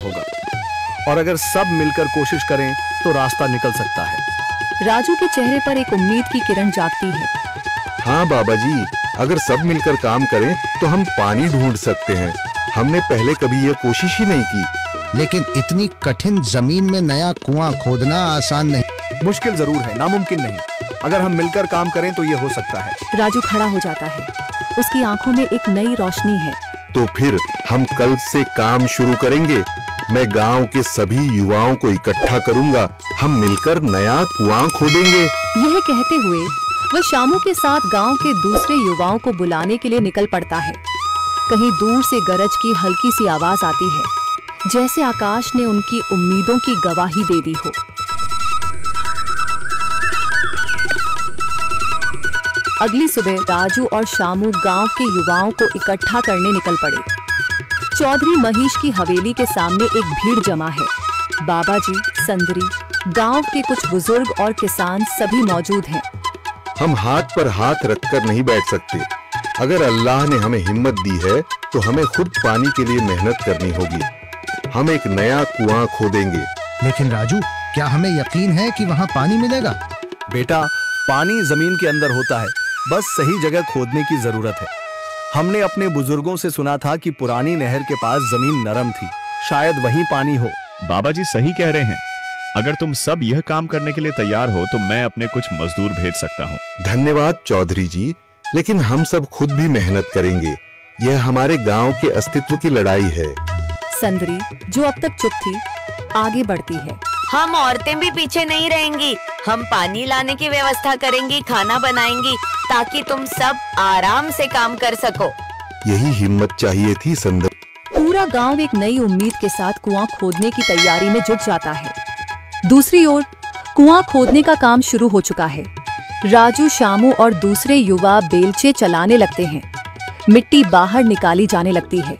होगा, और अगर सब मिलकर कोशिश करें तो रास्ता निकल सकता है। राजू के चेहरे पर एक उम्मीद की किरण जागती है। हाँ बाबा जी, अगर सब मिलकर काम करें तो हम पानी ढूंढ सकते हैं। हमने पहले कभी ये कोशिश ही नहीं की। लेकिन इतनी कठिन जमीन में नया कुआं खोदना आसान नहीं। मुश्किल जरूर है, नामुमकिन नहीं। अगर हम मिलकर काम करें तो ये हो सकता है। राजू खड़ा हो जाता है, उसकी आंखों में एक नई रोशनी है। तो फिर हम कल से काम शुरू करेंगे। मैं गांव के सभी युवाओं को इकट्ठा करूंगा, हम मिलकर नया कुआं खोदेंगे। यह कहते हुए वह शामू के साथ गांव के दूसरे युवाओं को बुलाने के लिए निकल पड़ता है। कहीं दूर से गरज की हल्की सी आवाज आती है, जैसे आकाश ने उनकी उम्मीदों की गवाही दे दी हो। अगली सुबह राजू और शामू गांव के युवाओं को इकट्ठा करने निकल पड़े। चौधरी महेश की हवेली के सामने एक भीड़ जमा है। बाबा जी, संदरी, गांव के कुछ बुजुर्ग और किसान सभी मौजूद हैं। हम हाथ पर हाथ रखकर नहीं बैठ सकते। अगर अल्लाह ने हमें हिम्मत दी है तो हमें खुद पानी के लिए मेहनत करनी होगी। हम एक नया कुआं खोदेंगे। लेकिन राजू, क्या हमें यकीन है कि वहाँ पानी मिलेगा? बेटा, पानी जमीन के अंदर होता है, बस सही जगह खोदने की जरूरत है। हमने अपने बुजुर्गों से सुना था कि पुरानी नहर के पास जमीन नरम थी, शायद वहीं पानी हो। बाबा जी सही कह रहे हैं। अगर तुम सब यह काम करने के लिए तैयार हो तो मैं अपने कुछ मजदूर भेज सकता हूँ। धन्यवाद चौधरी जी, लेकिन हम सब खुद भी मेहनत करेंगे। यह हमारे गांव के अस्तित्व की लड़ाई है। संदरी, जो अब तक चुप थी, आगे बढ़ती है। हम औरतें भी पीछे नहीं रहेंगी। हम पानी लाने की व्यवस्था करेंगी, खाना बनाएंगी, ताकि तुम सब आराम से काम कर सको। यही हिम्मत चाहिए थी संदर। पूरा गांव एक नई उम्मीद के साथ कुआं खोदने की तैयारी में जुट जाता है। दूसरी ओर कुआं खोदने का काम शुरू हो चुका है। राजू, शामू और दूसरे युवा बेलचे चलाने लगते हैं। मिट्टी बाहर निकाली जाने लगती है।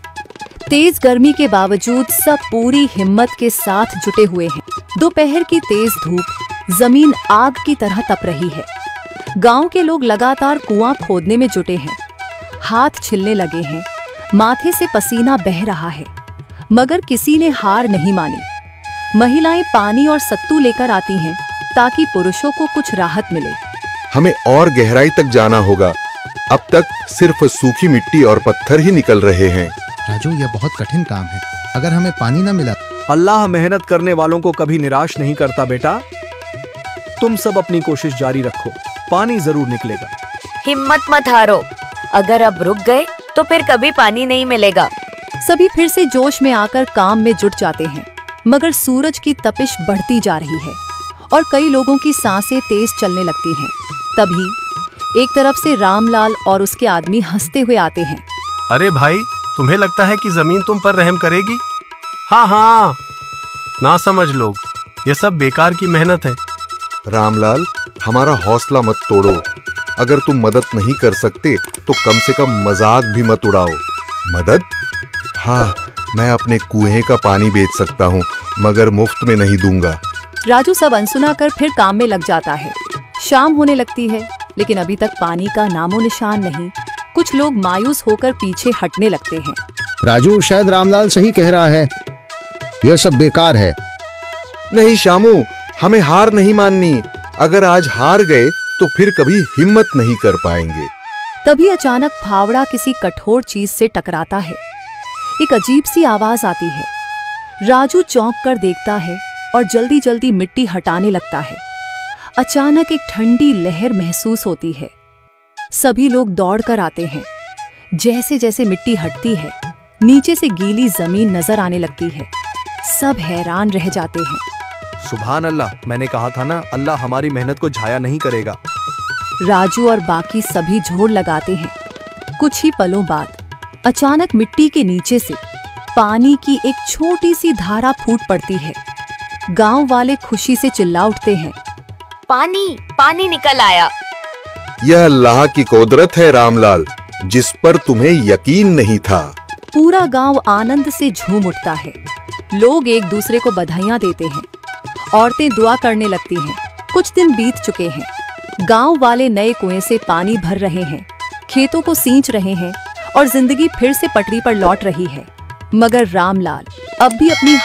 तेज गर्मी के बावजूद सब पूरी हिम्मत के साथ जुटे हुए हैं। दोपहर की तेज धूप, जमीन आग की तरह तप रही है। गांव के लोग लगातार कुआं खोदने में जुटे हैं। हाथ छिलने लगे हैं, माथे से पसीना बह रहा है, मगर किसी ने हार नहीं मानी। महिलाएं पानी और सत्तू लेकर आती हैं ताकि पुरुषों को कुछ राहत मिले। हमें और गहराई तक जाना होगा। अब तक सिर्फ सूखी मिट्टी और पत्थर ही निकल रहे हैं। राजू, यह बहुत कठिन काम है। अगर हमें पानी न मिला। अल्लाह मेहनत करने वालों को कभी निराश नहीं करता बेटा। तुम सब अपनी कोशिश जारी रखो, पानी जरूर निकलेगा। हिम्मत मत हारो। अगर अब रुक गए तो फिर कभी पानी नहीं मिलेगा। सभी फिर से जोश में आकर काम में जुट जाते हैं, मगर सूरज की तपिश बढ़ती जा रही है और कई लोगों की सांसें तेज चलने लगती हैं। तभी एक तरफ से रामलाल और उसके आदमी हंसते हुए आते हैं। अरे भाई, तुम्हें लगता है कि जमीन तुम पर रहम करेगी? हाँ हाँ, ना समझ लोग, ये सब बेकार की मेहनत है। रामलाल, हमारा हौसला मत तोड़ो। अगर तुम मदद नहीं कर सकते तो कम से कम मजाक भी मत उड़ाओ। मदद? हाँ, मैं अपने कुएं का पानी बेच सकता हूँ, मगर मुफ्त में नहीं दूंगा। राजू सब अनसुना कर फिर काम में लग जाता है। शाम होने लगती है, लेकिन अभी तक पानी का नामो निशान नहीं। कुछ लोग मायूस होकर पीछे हटने लगते हैं। राजू, शायद रामलाल सही कह रहा है, यह सब बेकार है। नहीं शामू, हमें हार नहीं माननी। अगर आज हार गए तो फिर कभी हिम्मत नहीं कर पाएंगे। तभी अचानक फावड़ा किसी कठोर चीज से टकराता है। एक अजीब सी आवाज आती है। राजू चौंक कर देखता है और जल्दी जल्दी मिट्टी हटाने लगता है। अचानक एक ठंडी लहर महसूस होती है। सभी लोग दौड़कर आते हैं। जैसे जैसे मिट्टी हटती है, नीचे से गीली जमीन नजर आने लगती है। सब हैरान रह जाते हैं। सुभान अल्लाह, मैंने कहा था ना, अल्लाह हमारी मेहनत को झाया नहीं करेगा। राजू और बाकी सभी जोर लगाते हैं। कुछ ही पलों बाद अचानक मिट्टी के नीचे से पानी की एक छोटी सी धारा फूट पड़ती है। गांव वाले खुशी से चिल्ला उठते हैं। पानी, पानी निकल आया। यह अल्लाह की कुदरत है रामलाल, जिस पर तुम्हें यकीन नहीं था। पूरा गांव आनंद से झूम उठता है। लोग एक दूसरे को बधाइयां देते हैं। औरतें दुआ करने लगती हैं। कुछ दिन बीत चुके हैं। गांव वाले नए कुएं से पानी भर रहे हैं, खेतों को सींच रहे हैं और जिंदगी फिर से पटरी पर लौट रही है। मगर रामलाल अब भी अपनी